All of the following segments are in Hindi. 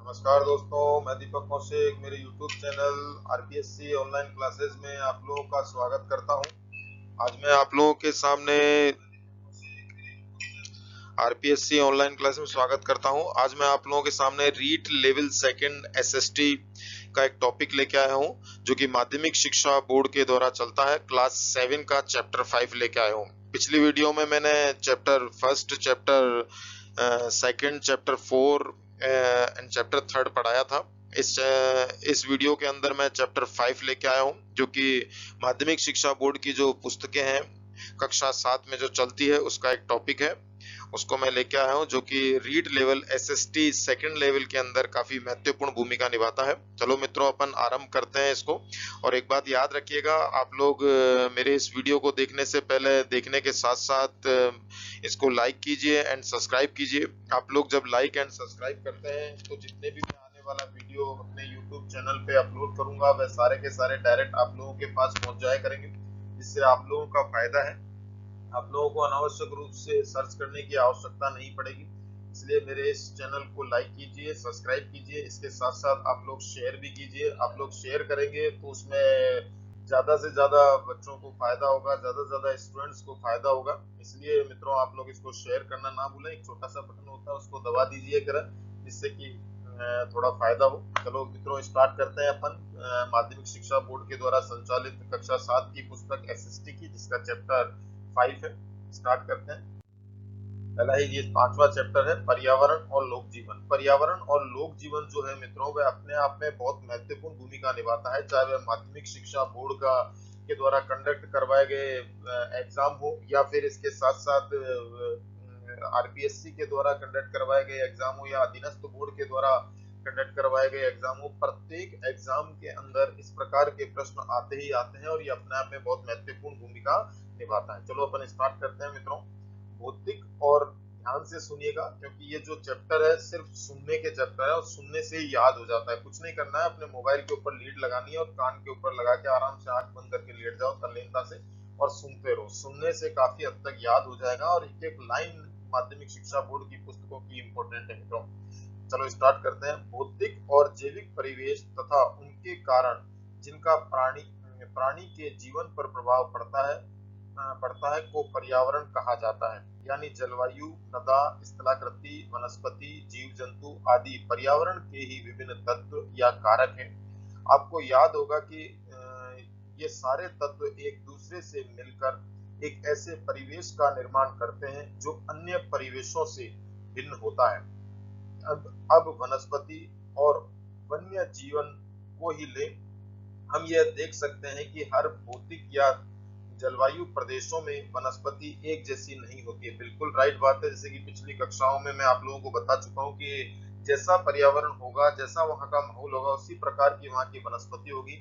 नमस्कार दोस्तों, मैं दीपक कौशिक मेरे YouTube channel RPSC online classes में आप लोगों का स्वागत करता हूं। आज मैं आप लोगों के सामने आरपीएससी ऑनलाइन क्लास में स्वागत करता हूं। आज मैं आप लोगों के सामने रीट लेवल सेकंड एसएसटी का एक टॉपिक लेके आया हूं, जो कि माध्यमिक शिक्षा बोर्ड के द्वारा चलता है। क्लास 7 का चैप्टर 5 लेके आया हूं। पिछली वीडियो में मैंने chapter first, chapter second, chapter 4 and chapter 3 पढ़ाया था। इस वीडियो के अंदर मैं चैप्टर 5 लेके आया हूं, जो कि माध्यमिक शिक्षा बोर्ड की जो पुस्तकें हैं कक्षा 7 में जो चलती है उसका एक टॉपिक है। उसको मैं लेके आया हूं, जो कि read level SST second level के अंदर काफी महत्वपूर्ण भूमिका निभाता है। चलो मित्रों, अपन आरंभ करते हैं इसको। और एक बात याद रखिएगा, आप लोग मेरे इस वीडियो को देखने से पहले, देखने के साथ साथ इसको लाइक कीजिए एंड सब्सक्राइब कीजिए। आप लोग जब लाइक एंड सब्सक्राइब करते हैं तो जितने भी मैं आने वाला वीडियो अपने यूट्यूब चैनल पे अपलोड करूंगा वह सारे के सारे डायरेक्ट आप लोगों के पास पहुंच जाया करेंगे, जिससे आप लोगों का फायदा है। आप लोगों को अनावश्यक रूप से सर्च करने की आवश्यकता नहीं पड़ेगी। इसलिए मेरे इस चैनल को लाइक कीजिए, सब्सक्राइब कीजिए। इसके साथ साथ आप लोग शेयर भी कीजिए। आप लोग शेयर करेंगे तो उसमें ज्यादा से ज्यादा बच्चों को फायदा होगा, ज्यादा से ज्यादा स्टूडेंट्स को फायदा होगा। इसलिए मित्रों, आप लोग इसको शेयर करना ना भूलें। एक छोटा सा बटन होता है, उसको दबा दीजिए करें, जिससे कि थोड़ा फायदा हो। चलो मित्रों, स्टार्ट करते हैं अपन माध्यमिक शिक्षा बोर्ड के द्वारा संचालित कक्षा 7 की पुस्तक एसएसटी की, जिसका चैप्टर 5 है। स्टार्ट करते हैं। पहला ही ये 5वां चैप्टर है, पर्यावरण और लोक जीवन। पर्यावरण और लोक जीवन जो है मित्रों, वह अपने आप में बहुत महत्वपूर्ण भूमिका निभाता है, चाहे वह माध्यमिक शिक्षा बोर्ड का के द्वारा कंडक्ट करवाए गए एग्जाम हो, या फिर इसके साथ साथ आरपीएससी के द्वारा कंडक्ट करवाए गए एग्जाम हो, या अधीनस्थ बोर्ड के द्वारा कंडक्ट करवाए गए एग्जाम हो। प्रत्येक एग्जाम के अंदर इस प्रकार के प्रश्न आते ही आते हैं और ये अपने आप में बहुत महत्वपूर्ण भूमिका निभाता है। चलो अपन स्टार्ट करते हैं मित्रों। भौतिक, और ध्यान से सुनिएगा, क्योंकि ये जो चैप्टर है सिर्फ सुनने के चैप्टर है और सुनने से ही याद हो जाता है। कुछ नहीं करना है, अपने मोबाइल के ऊपर लीड लगानी है और कान के ऊपर लगा के आराम से आंख बंद करके लेट जाओ तल्लीनता से और सुनते रहो। सुनने से काफी हद तक याद हो जाएगा और एक एक लाइन माध्यमिक शिक्षा बोर्ड की पुस्तकों की इंपॉर्टेंट है मित्रों। चलो स्टार्ट करते हैं। भौतिक और जैविक परिवेश तथा उनके कारण जिनका प्राणी प्राणी के जीवन पर प्रभाव पड़ता है को पर्यावरण कहा जाता है। यानी जलवायु, मृदा, स्थलाकृति, वनस्पति, जीव जंतु आदि पर्यावरण के ही विभिन्न तत्व या कारक हैं। आपको याद होगा कि ये सारे तत्व एक दूसरे से मिलकर एक ऐसे परिवेश का निर्माण करते हैं जो अन्य परिवेशों से भिन्न होता है। अब वनस्पति और वन्य जीवन को ही ले, हम यह देख सकते हैं कि हर भौतिक या जलवायु प्रदेशों में वनस्पति एक जैसी नहीं होती है। बिल्कुल राइट बात है। जैसे कि पिछली कक्षाओं में मैं आप लोगों को बता चुका हूँ कि जैसा पर्यावरण होगा, जैसा वहाँ का माहौल होगा, उसी प्रकार की वहाँ की वनस्पति होगी।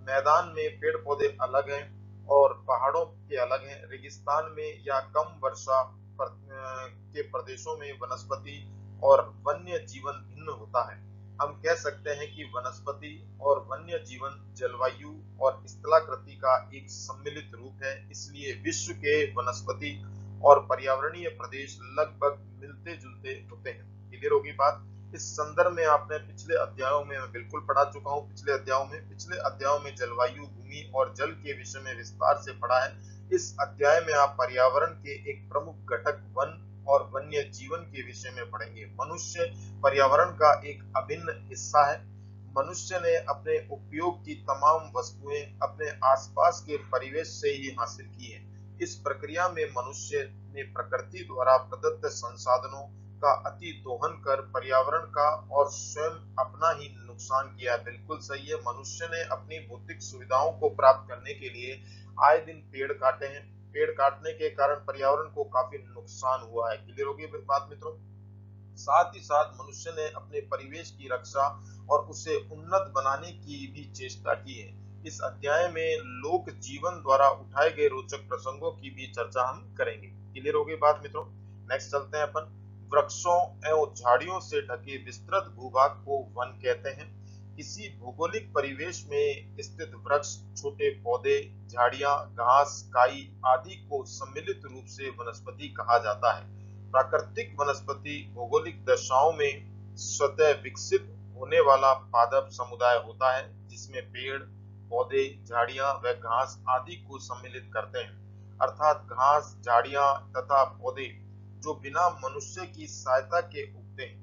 मैदान में पेड़ पौधे अलग हैं और पहाड़ों के अलग हैं। रेगिस्तान में या कम वर्षा के प्रदेशों में वनस्पति और वन्य जीवन भिन्न होता है। हम कह सकते हैं कि वनस्पति और वन्य जीवन जलवायु और स्थलाकृति का एक सम्मिलित रूप है। इसलिए विश्व के वनस्पति और पर्यावरणीय प्रदेश लगभग मिलते जुलते होते हैं। क्लियर होगी बात। इस संदर्भ में आपने पिछले अध्यायों में मैं बिल्कुल पढ़ा चुका हूँ। पिछले अध्यायों में जलवायु, भूमि और जल के विषय में विस्तार से पढ़ा है। इस अध्याय में आप पर्यावरण के एक प्रमुख घटक वन और वन्य जीवन के विषय में पढ़ेंगे। मनुष्य पर्यावरण का एक अभिन्न हिस्सा है। मनुष्य ने अपने उपयोग की तमाम वस्तुएं अपने आसपास के परिवेश से ही हासिल की है। इस प्रक्रिया में मनुष्य ने प्रकृति द्वारा प्रदत्त संसाधनों का अति दोहन कर पर्यावरण का और स्वयं अपना ही नुकसान किया। बिल्कुल सही है। मनुष्य ने अपनी भौतिक सुविधाओं को प्राप्त करने के लिए आए दिन पेड़ काटे हैं। पेड़ काटने के कारण पर्यावरण को काफी नुकसान हुआ है। क्लियर होगी बात मित्रों। साथ ही साथ मनुष्य ने अपने परिवेश की रक्षा और उसे उन्नत बनाने की भी चेष्टा की है। इस अध्याय में लोक जीवन द्वारा उठाए गए रोचक प्रसंगों की भी चर्चा हम करेंगे। क्लियर हो गई बात मित्रों। नेक्स्ट चलते हैं अपन। वृक्षों एवं झाड़ियों से ढके विस्तृत भूभाग को वन कहते हैं। किसी भौगोलिक परिवेश में स्थित वृक्ष, छोटे पौधे, झाड़ियां, घास, काई आदि को सम्मिलित रूप से वनस्पति कहा जाता है। प्राकृतिक वनस्पति भौगोलिक दशाओं में स्वतः विकसित होने वाला पादप समुदाय होता है जिसमें पेड़, पौधे, झाड़ियां व घास आदि को सम्मिलित करते हैं। अर्थात घास, झाड़ियां तथा पौधे जो बिना मनुष्य की सहायता के उगते हैं।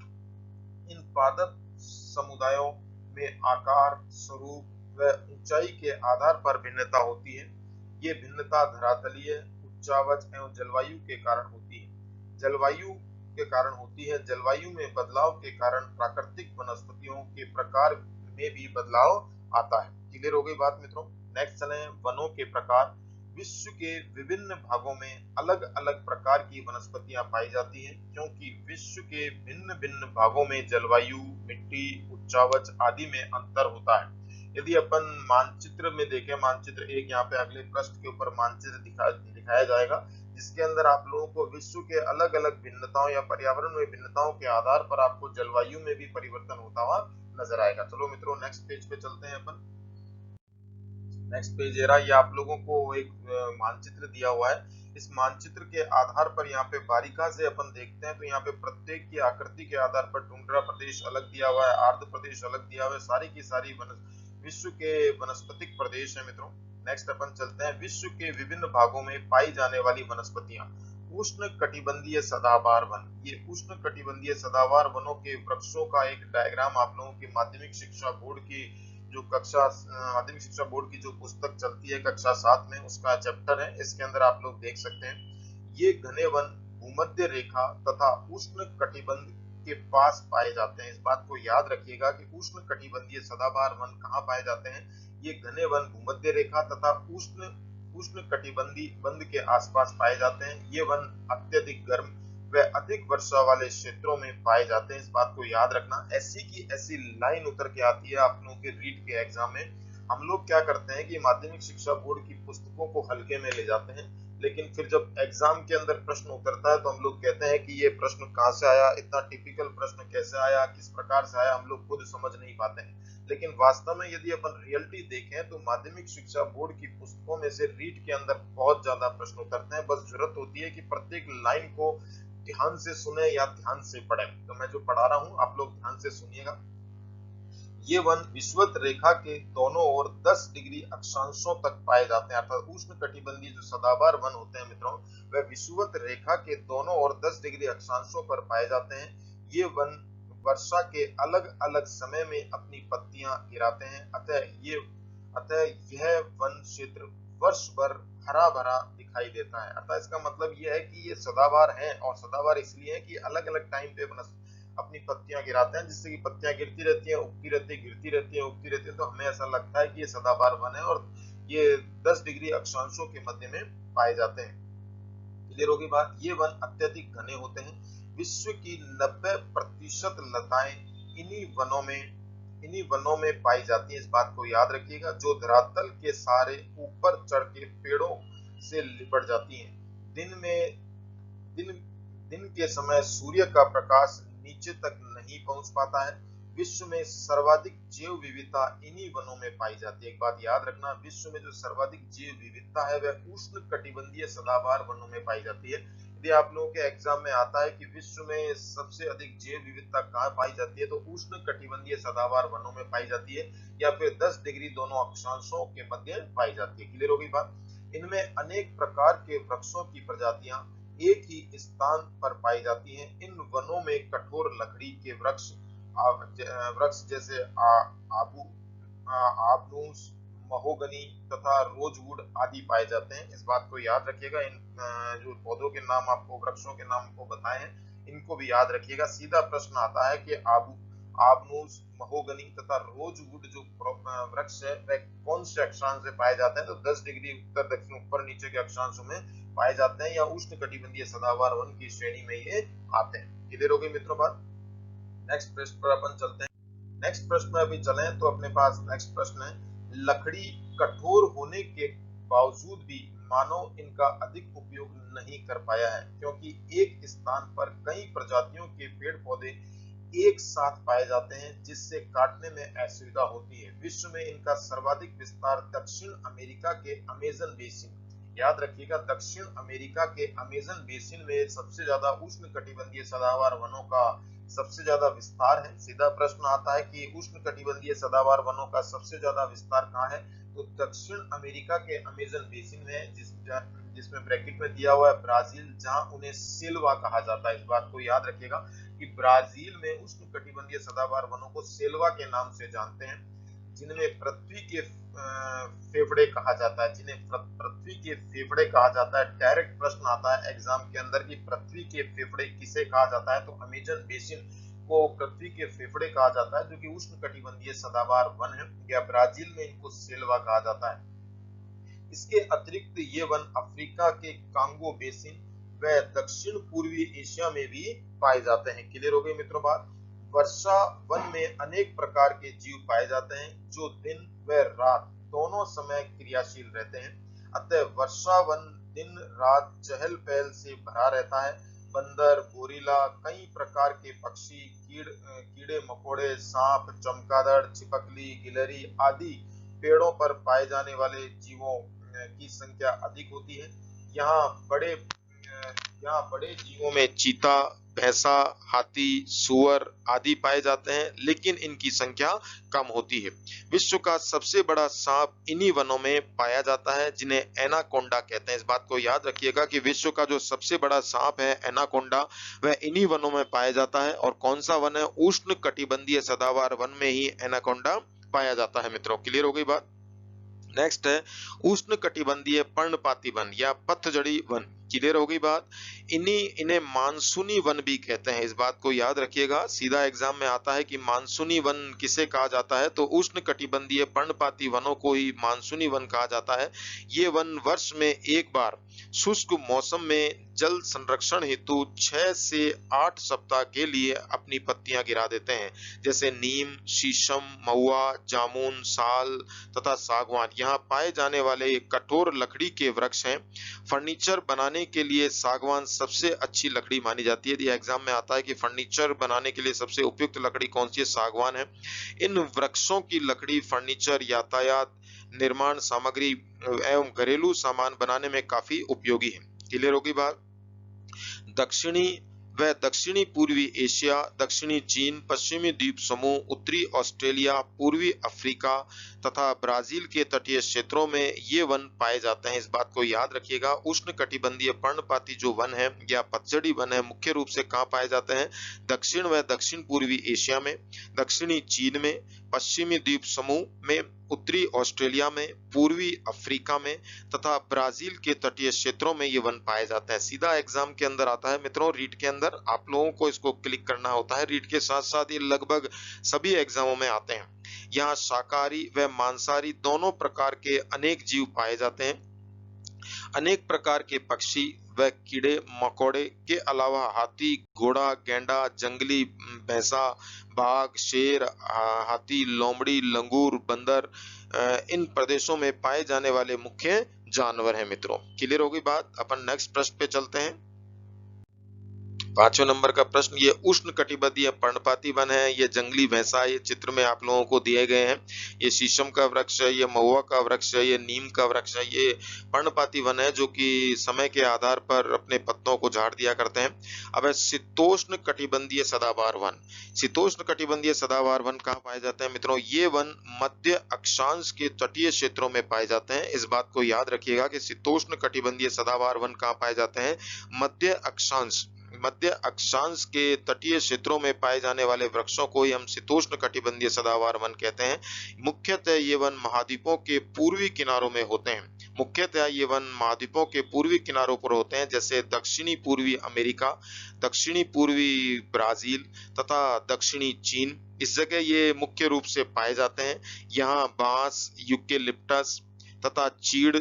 इन पादप समुदायों में आकार, स्वरूप व ऊंचाई के आधार पर भिन्नता होती है। ये भिन्नता धरातलीय, उच्चावच एवं जलवायु के कारण होती है। जलवायु में बदलाव के कारण प्राकृतिक वनस्पतियों के प्रकार में भी बदलाव आता है। क्लियर हो गई बात मित्रों। नेक्स्ट चलें, वनों के प्रकार। विश्व के विभिन्न भागों में अलग अलग प्रकार की वनस्पतियां पाई जाती हैं, क्योंकि विश्व के भिन्न भिन्न भागों में जलवायु, मिट्टी, उच्चावच आदि में अंतर होता है। यदि अपन मानचित्र में देखें, मानचित्र एक यहाँ पे अगले पृष्ठ के ऊपर मानचित्र दिखाया जाएगा, जिसके अंदर आप लोगों को विश्व के अलग अलग भिन्नताओं या पर्यावरण में भिन्नताओं के आधार पर आपको जलवायु में भी परिवर्तन होता हुआ नजर आएगा। चलो मित्रों नेक्स्ट पेज पे चलते हैं अपन। नेक्स्ट पेज है, ये आप लोगों को एक मानचित्र दिया हुआ है। इस मानचित्र के आधार पर यहाँ पे बारीका से अपन देखते हैं तो यहाँ पे प्रत्येक की आकृति के आधार पर टुंड्रा प्रदेश अलग दिया हुआ है, आर्द्र प्रदेश अलग दिया हुआ है, सारी की सारी विश्व के वनस्पतिक प्रदेश है मित्रों। नेक्स्ट अपन चलते हैं, विश्व के विभिन्न भागों में पाई जाने वाली वनस्पतियां। उष्ण कटिबंधीय सदाबहार वन। ये उष्ण कटिबंधीय सदाबहार वनों के वृक्षों का एक डायग्राम आप लोगों की माध्यमिक शिक्षा बोर्ड की माध्यमिक शिक्षा बोर्ड की जो पुस्तक चलती है कक्षा 7 में, उसका चैप्टर है, इसके अंदर आप लोग देख सकते हैं। ये घने वन भूमध्य रेखा तथा उष्ण कटिबंध के पास पाए जाते हैं। इस बात को याद रखिएगा कि उष्ण कटिबंधीय सदाबहार वन कहाँ पाए जाते हैं। ये घने वन भूमध्य रेखा तथा उष्ण कटिबंधी बंध के आसपास पाए जाते हैं। ये वन अत्यधिक गर्म व अधिक वर्षा वाले क्षेत्रों में पाए जाते हैं। इस बात को याद रखना। ऐसी की ऐसी लाइन उतर के आती है आप लोगों के रीट के एग्जाम में। हम लोग क्या करते हैं कि माध्यमिक शिक्षा बोर्ड की पुस्तकों को हल्के में ले जाते हैं, लेकिन फिर जब एग्जाम के अंदर प्रश्न उतरता है तो हम लोग कहते हैं कि ये प्रश्न कहाँ से आया, इतना टिपिकल प्रश्न कैसे आया, किस प्रकार से आया, हम लोग खुद समझ नहीं पाते हैं। लेकिन वास्तव में यदि अपन रियलिटी देखें तो माध्यमिक शिक्षा बोर्ड की पुस्तकों में से रीट के अंदर बहुत ज्यादा प्रश्न उतरते हैं। बस जरूरत होती है कि प्रत्येक लाइन को ध्यान से सुने या ध्यान से पढ़े। तो मैं जो पढ़ा रहा हूं आप लोग ध्यान से सुनिएगा। ये वन विषुवत रेखा के दोनों ओर 10 डिग्री अक्षांशों तक पाए जाते हैं। अर्थात उष्ण कटिबंधीय जो सदाबहार वन होते हैं मित्रों, वह विषुवत रेखा के दोनों ओर 10 डिग्री अक्षांशों पर पाए जाते हैं। ये वन वर्षा के अलग अलग समय में अपनी पत्तियां गिराते हैं। अतः यह वन क्षेत्र वर्ष भर हरा भरा दिखाई देता है। अर्थात इसका मतलब यह है कि ये सदाबहार है, और सदाबहार इसलिए है कि अलग अलग टाइम पे अपनी पत्तियां गिराते हैं, जिससे कि पत्तियां गिरती रहती हैं, उगती रहती है, गिरती रहती है, उगती रहती है। तो हमें ऐसा लगता है कि ये सदाबहार वन है और ये 10 डिग्री अक्षांशों के मध्य में पाए जाते हैं। क्लियर होगी बात। ये वन अत्यधिक घने होते हैं। विश्व की 90% लताएं इन्हीं वनों में पाई जाती है। इस बात को याद रखिएगा, जो धरातल के सारे ऊपर चढ़ के पेड़ों से लिपट जाती हैं। दिन के समय सूर्य का प्रकाश नीचे तक नहीं पहुंच पाता है। विश्व में सर्वाधिक जैव विविधता इन्हीं वनों में पाई जाती है। एक बात याद रखना, विश्व में जो सर्वाधिक जैव विविधता है वह उष्ण कटिबंधीय सदाबहार वनों में पाई जाती है। यदि आप लोगों के एग्जाम में आता है कि विश्व में सबसे अधिक जैव विविधता कहाँ पाई जाती है, तो उष्ण कटिबंधीय सदाबहार वनों में पाई जाती है, या फिर 10 डिग्री दोनों अक्षांशों के मध्य पाई जाती है। क्लियर होगी बात। इनमें अनेक प्रकार के वृक्षों की प्रजातियां एक ही स्थान पर पाई जाती हैं। इन वनों में कठोर लकड़ी के वृक्ष जैसे आबनूस, महोगनी तथा रोजवुड आदि पाए जाते हैं। इस बात को याद रखिएगा। इन जो पौधों के नाम आपको, वृक्षों के नाम को बताए हैं, इनको भी याद रखिएगा। सीधा प्रश्न आता है कि आबनूस, महोगनी तथा रोजवुड जो वृक्ष है वह कौन से अक्षांश से पाए जाते हैं, तो 10 डिग्री उत्तर दक्षिण ऊपर नीचे के अक्षांशों में पाए जाते हैं, या उष्ण कटिबंधीय सदाबहार वन की श्रेणी में ये आते हैं। क्लियर हो गई मित्रों बात। नेक्स्ट प्रश्न पर अपन चलते हैं। नेक्स्ट प्रश्न में अभी चलें तो अपने पास नेक्स्ट प्रश्न है, लकड़ी कठोर होने के बावजूद भी मानव इनका अधिक उपयोग नहीं कर पाया है, क्योंकि एक स्थान पर कई प्रजातियों के पेड़ पौधे एक साथ पाए जाते हैं, जिससे काटने में असुविधा होती है। विश्व में इनका सर्वाधिक विस्तार दक्षिण अमेरिका के अमेजन बेसिन, याद रखिएगा, दक्षिण अमेरिका के अमेजन बेसिन में सबसे ज्यादा उष्ण कटिबंधीय सदाबहार वनों का सबसे ज्यादा विस्तार है। सीधा प्रश्न आता है कि उष्णकटिबंधीय सदाबहार वनों का सबसे ज्यादा विस्तार कहाँ है, तो दक्षिण अमेरिका के अमेजन बेसिन में, जिसमें ब्रैकेट में दिया हुआ है ब्राजील, जहां उन्हें सेल्वा कहा जाता है। इस बात को याद रखिएगा कि ब्राजील में उष्णकटिबंधीय सदाबहार वनों को सेल्वा के नाम से जानते हैं, जिनमें पृथ्वी के फेफड़े कहा जाता है, जिन्हें पृथ्वी के फेफड़े कहा जाता है। डायरेक्ट प्रश्न आता है एग्जाम के अंदर कि पृथ्वी के फेफड़े किसे कहा जाता है, तो अमेजन बेसिन को पृथ्वी के फेफड़े कहा जाता है, जो कि उष्णकटिबंधीय सदाबहार वन है, या ब्राजील में इनको सेल्वा कहा जाता है। इसके अतिरिक्त ये वन अफ्रीका के कांगो बेसिन व दक्षिण पूर्वी एशिया में भी पाए जाते हैं। क्लियर हो गई मित्रों बात। वर्षा वन में अनेक प्रकार के जीव पाए जाते हैं, जो दिन व रात दोनों समय क्रियाशील रहते हैं। अतः वर्षा वन दिन रात चहल पहल से भरा रहता है। बंदर, गोरिल्ला, कई प्रकार के पक्षी, कीड़े मकोड़े, सांप, चमगादड़, छिपकली, गिलहरी आदि पेड़ों पर पाए जाने वाले जीवों की संख्या अधिक होती है। यहाँ बड़े जीवों में चीता, भैंसा, हाथी, सुअर आदि पाए जाते हैं, लेकिन इनकी संख्या कम होती है। विश्व का सबसे बड़ा सांप इन्हीं वनों में पाया जाता है, जिन्हें एनाकोंडा कहते हैं। इस बात को याद रखिएगा कि विश्व का जो सबसे बड़ा सांप है एनाकोंडा, वह इन्हीं वनों में पाया जाता है। और कौन सा वन है, उष्णकटिबंधीय सदाबहार वन में ही एनाकोंडा पाया जाता है मित्रों। क्लियर हो गई बात। नेक्स्ट है उष्णकटिबंधीय पर्णपाती वन या पतझड़ी वन। क्लियर हो गई बात। इन्हें मानसूनी वन भी कहते हैं। इस बात को याद रखिएगा, सीधा एग्जाम में आता है कि मानसूनी वन किसे कहा जाता है, तो उष्णकटिबंधीय पर्णपाती वनों को ही मानसूनी वन कहा जाता है। ये वन वर्ष में एक बार शुष्क मौसम में जल संरक्षण हेतु 6 से 8 सप्ताह के लिए अपनी पत्तियां गिरा देते हैं, जैसे नीम, शीशम, महुआ, जामुन, साल तथा सागवान। यहाँ पाए जाने वाले कठोर लकड़ी के वृक्ष हैं। फर्नीचर बनाने के लिए सागवान सबसे अच्छी लकड़ी मानी जाती है। ये एग्जाम में आता है कि फर्नीचर बनाने के लिए सबसे उपयुक्त लकड़ी कौन सी है, सागवान है। इन वृक्षों की लकड़ी फर्नीचर, यातायात, निर्माण सामग्री एवं घरेलू सामान बनाने में काफी उपयोगी है। क्लियर होगी बात। दक्षिणी पूर्वी एशिया, दक्षिणी चीन, पश्चिमी द्वीप समूह, उत्तरी ऑस्ट्रेलिया, पूर्वी अफ्रीका तथा ब्राजील के तटीय क्षेत्रों में ये वन पाए जाते हैं। इस बात को याद रखिएगा। उष्णकटिबंधीय पर्णपाती जो वन है या पतझड़ी वन है, मुख्य रूप से कहाँ पाए जाते हैं, दक्षिण व दक्षिण पूर्वी एशिया में, दक्षिणी चीन में, पश्चिमी द्वीप समूह में, उत्तरी ऑस्ट्रेलिया में, पूर्वी अफ्रीका में तथा ब्राजील के तटीय क्षेत्रों में ये वन पाए जाते हैं। सीधा एग्जाम के अंदर आता है मित्रों, रीट के अंदर आप लोगों को इसको क्लिक करना होता है। रीट के साथ साथ ये लगभग सभी एग्जामों में आते हैं। यहाँ शाकाहारी व मांसाहारी दोनों प्रकार के अनेक जीव पाए जाते हैं। अनेक प्रकार के पक्षी व कीड़े मकोड़े के अलावा हाथी, घोड़ा, गैंडा, जंगली भैंसा, बाघ, शेर, हाथी, लोमड़ी, लंगूर, बंदर इन प्रदेशों में पाए जाने वाले मुख्य जानवर हैं मित्रों। क्लियर हो गई बात। अपन नेक्स्ट प्रश्न पे चलते हैं। 5वें नंबर का प्रश्न, ये उष्णकटिबंधीय पर्णपाती वन है, ये जंगली भैंसा, ये चित्र में आप लोगों को दिए गए हैं। ये शीशम का वृक्ष है, ये महुआ का वृक्ष है, ये नीम का वृक्ष है। ये पर्णपाती वन है जो कि समय के आधार पर अपने पत्तों को झाड़ दिया करते हैं। अब है शीतोष्ण कटिबंधीय सदाबहार वन। शीतोष्ण कटिबंधीय सदाबहार वन कहाँ पाए जाते हैं मित्रों, ये वन मध्य अक्षांश के तटीय क्षेत्रों में पाए जाते हैं। इस बात को याद रखिएगा कि शीतोष्ण कटिबंधीय सदाबहार वन कहाँ पाए जाते हैं, मध्य अक्षांश के तटीय क्षेत्रों में पाए जाने वाले वृक्षों को ही हम शीतोष्ण कटिबंधीय सदाबहार वन कहते हैं। मुख्यतः ये वन महाद्वीपों के पूर्वी किनारों में होते हैं। मुख्यतः ये वन महाद्वीपों के पूर्वी किनारों पर होते हैं, जैसे दक्षिणी पूर्वी अमेरिका, दक्षिणी पूर्वी ब्राजील तथा दक्षिणी चीन। इस जगह ये मुख्य रूप से पाए जाते हैं। यहाँ बांस, यूकेलिप्टस तथा चीड़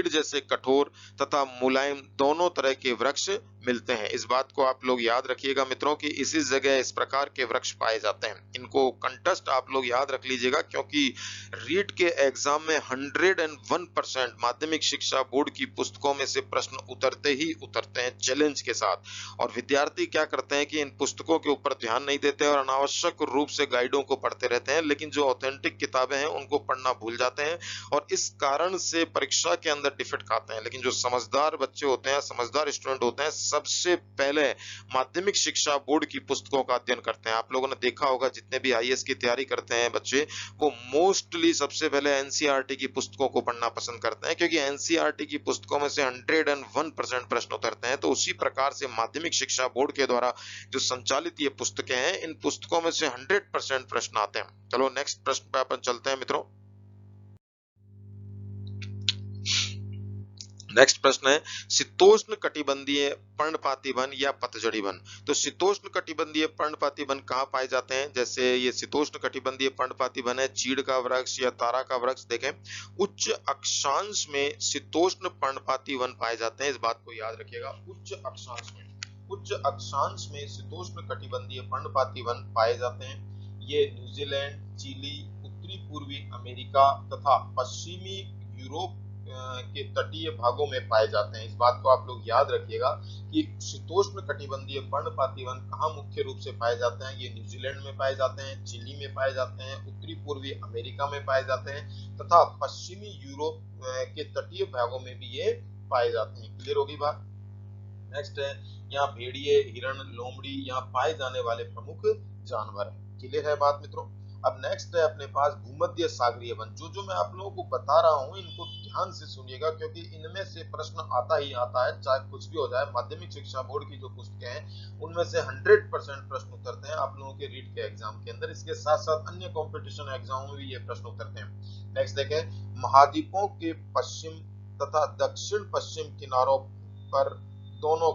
जैसे कठोर तथा मुलायम दोनों तरह के वृक्ष मिलते हैं। इस बात को आप लोग याद रखिएगा मित्रों कि इसी जगह इस प्रकार के वृक्ष पाए जाते हैं। इनको कंटेस्ट आप लोग याद रख लीजिएगा, क्योंकि रीट के एग्जाम में 101% माध्यमिक शिक्षा बोर्ड की पुस्तकों में से प्रश्न उतरते हैं चैलेंज के साथ। और विद्यार्थी क्या करते हैं कि इन पुस्तकों के ऊपर ध्यान नहीं देते और अनावश्यक रूप से गाइडों को पढ़ते रहते हैं, लेकिन जो ऑथेंटिक किताबें हैं उनको पढ़ना भूल जाते हैं और इस कारण से परीक्षा के अंदर डिफेक्ट खाते हैं। लेकिन जो समझदार बच्चे होते हैं, समझदार स्टूडेंट होते हैं, सबसे पहले माध्यमिक शिक्षा बोर्ड की पुस्तकों का अध्ययन करते हैं। आप लोगों ने देखा होगा जितने भी आईएएस की तैयारी करते हैं बच्चे, वो मोस्टली सबसे पहले एनसीईआरटी की पुस्तकों को पढ़ना पसंद करते हैं, क्योंकि एनसीईआरटी की पुस्तकों में से 101% प्रश्न उतरते हैं। तो उसी प्रकार से माध्यमिक शिक्षा बोर्ड के द्वारा जो संचालित ये पुस्तकें हैं, इन पुस्तकों में से 100% प्रश्न आते हैं। चलो नेक्स्ट प्रश्न पे अपन चलते हैं मित्रों। नेक्स्ट प्रश्न है शीतोष्ण कटिबंधीय पर्णपाती वन या पतझड़ी वन। तो शीतोष्ण कटिबंधीय पर्णपाती वन कहाँ पाए जाते हैं? जैसे ये शीतोष्ण कटिबंधीय पर्णपाती वन है चीड़ का वृक्ष या तारा का वृक्ष। देखें, उच्च अक्षांश में शीतोष्ण पर्णपाती वन पाए जाते हैं, इस बात को याद रखिएगा। उच्च अक्षांश में शीतोष्ण कटिबंधीय पर्णपाती वन पाए जाते हैं। ये न्यूजीलैंड, चिली, उत्तरी पूर्वी अमेरिका तथा पश्चिमी यूरोप के तटीय भागों में पाए जाते हैं। इस बात को आप लोग याद रखिएगा कि शीतोष्ण कटिबंधीय पर्णपाती वन कहाँ मुख्य रूप से पाए जाते हैं। ये न्यूजीलैंड में पाए जाते हैं, चिली में पाए जाते हैं, उत्तरी पूर्वी अमेरिका में पाए जाते हैं तथा पश्चिमी यूरोप के तटीय भागों में भी ये पाए जाते हैं। क्लियर होगी बात? नेक्स्ट है, यहाँ भेड़िए, हिरण, लोमड़ी यहाँ पाए जाने वाले प्रमुख जानवर है। क्लियर है बात मित्रों? अब नेक्स्ट है अपने पास भूमध्य सागरीय वन। जो मैं आप लोगों को बता रहा हूँ इनको ध्यान से सुनिएगा, क्योंकि इनमें से प्रश्न आता ही आता है, चाहे कुछ भी हो जाए। माध्यमिक शिक्षा बोर्ड की जो पुस्तकें हैं उनमें से 100% प्रश्न उतरते हैं आप लोगों के रीट के एग्जाम के अंदर। इसके साथ साथ अन्य कॉम्पिटिशन एग्जाम में भी ये प्रश्न उतरते हैं। नेक्स्ट देखें, महाद्वीपों के पश्चिम तथा दक्षिण पश्चिम किनारों पर दोनों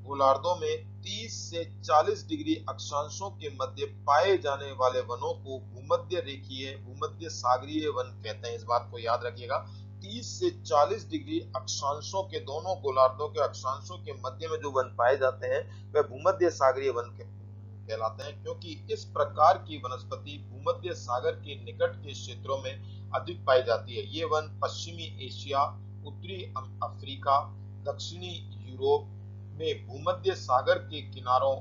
गोलार्धों में 30 से 40 डिग्री अक्षांशों के मध्य पाए जाने वाले वनों को भूमध्य सागरीय वन कहते हैं। इस बात को याद रखिएगा। 30 से 40 डिग्री अक्षांशों के दोनों गोलार्धों के अक्षांशों के मध्य में जो वन पाए जाते हैं वह भूमध्य सागरीय वन कहलाते हैं, क्योंकि इस प्रकार की वनस्पति भूमध्य सागर के निकट के क्षेत्रों में अधिक पाई जाती है। ये वन पश्चिमी एशिया, उत्तरी अफ्रीका, दक्षिणी यूरोप में भूमध्य सागर के किनारों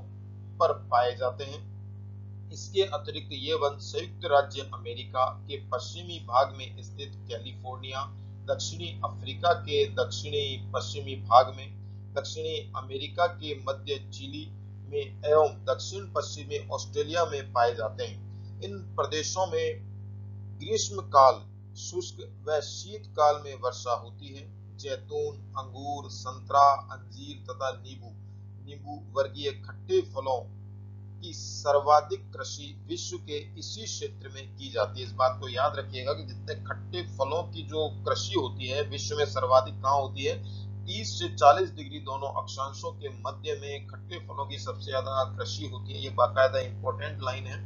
पर पाए जाते हैं। इसके अतिरिक्त ये वन संयुक्त राज्य अमेरिका के पश्चिमी भाग में स्थित कैलिफोर्निया, दक्षिणी अफ्रीका के दक्षिणी पश्चिमी भाग में, दक्षिणी अमेरिका के मध्य चिली में एवं दक्षिण पश्चिमी ऑस्ट्रेलिया में पाए जाते हैं। इन प्रदेशों में ग्रीष्म काल शुष्क व शीत काल में वर्षा होती है। जैतून, अंगूर, संतरा, अंजीर तथा नींबू वर्गीय खट्टे फलों की सर्वाधिक कृषि विश्व के इसी क्षेत्र में की जाती है। इस बात को याद रखिएगा कि जितने खट्टे फलों की जो कृषि होती है विश्व में सर्वाधिक कहाँ होती है? 30 से 40 डिग्री दोनों अक्षांशों के मध्य में खट्टे फलों की सबसे ज्यादा कृषि होती है। ये बाकायदा इंपॉर्टेंट लाइन है।